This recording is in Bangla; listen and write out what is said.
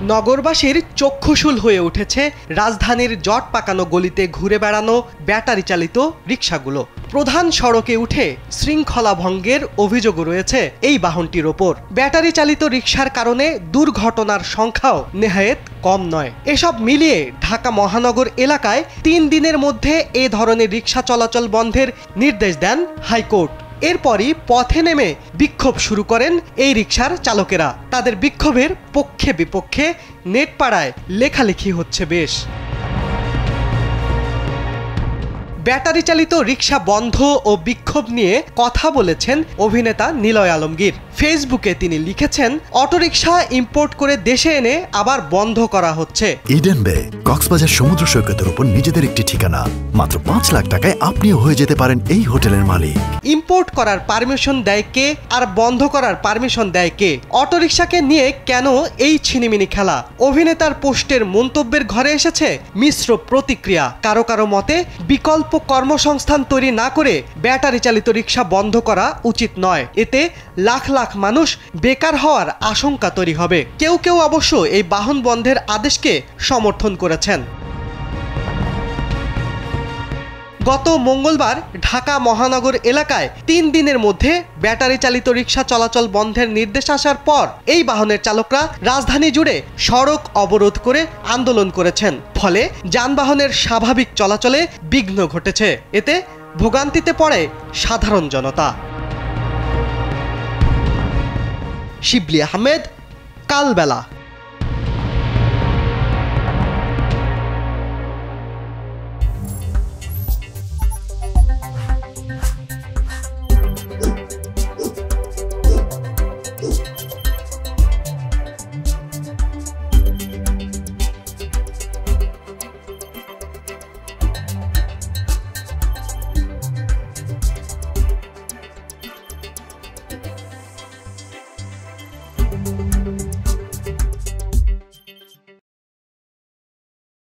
নগরবাসীর চক্ষুশূল হয়ে উঠেছে রাজধানীর জট পাকানো গলিতে ঘুরে বেড়ানো ব্যাটারি চালিত রিকশাগুলো। প্রধান সড়কে উঠে শৃঙ্খলা ভঙ্গের অভিযোগও রয়েছে এই বাহনটির ওপর। ব্যাটারি চালিত রিকশার কারণে দুর্ঘটনার সংখ্যাও নেহায়েত কম নয়। এসব মিলিয়ে ঢাকা মহানগর এলাকায় ৩ দিনের মধ্যে এ ধরনের রিকশা চলাচল বন্ধের নির্দেশ দেন হাইকোর্ট। এরপরই পথে নেমে বিক্ষোভ শুরু করেন এই রিকশার চালকেরা। তাদের বিক্ষোভের পক্ষে বিপক্ষে নেটপাড়ায় লেখালেখি হচ্ছে বেশ। ব্যাটারি চালিত রিকশা বন্ধ ও বিক্ষোভ নিয়ে কথা বলেছেন অভিনেতা নিলয় আলমগীর। ফেসবুকে তিনি লিখেছেন, অটোরিকশা ইম্পোর্ট করে দেশে এনে আবার বন্ধ করা হচ্ছে। ইডেন বে কক্সবাজার সমুদ্র সৈকতের উপর নিজেদের একটি ঠিকানা। মাত্র ৫ লাখ টাকায় আপনিও হয়ে যেতে পারেন এই হোটেলের মালিক। ইম্পোর্ট করার পারমিশন দেয় কে আর বন্ধ করার পারমিশন দেয় কে? অটোরিকশাকে নিয়ে কেন এই ছিনিমিনি খেলা? অভিনেতার পোস্টের মন্তব্যের ঘরে এসেছে মিশ্র প্রতিক্রিয়া। কারো কারো মতে বিকল্প কর্মসংস্থান তৈরি না করে ব্যাটারি চালিত রিকশা বন্ধ করা উচিত নয়। এতে লাখ লাখ মানুষ বেকার হওয়ার আশঙ্কা তৈরি হবে। কেউ কেউ অবশ্য এই বাহন বন্ধের আদেশকে সমর্থন করেছেন। গত মঙ্গলবার ঢাকা মহানগর এলাকায় ৩ দিনের মধ্যে ব্যাটারি চালিত রিকশা চলাচল বন্ধের নির্দেশ আসার পর এই বাহনের চালকরা রাজধানী জুড়ে সড়ক অবরোধ করে আন্দোলন করেছেন। ফলে যানবাহনের স্বাভাবিক চলাচলে বিঘ্ন ঘটেছে। এতে ভোগান্তিতে পড়ে সাধারণ জনতা। শিবলি আহমেদ, কালবেলা।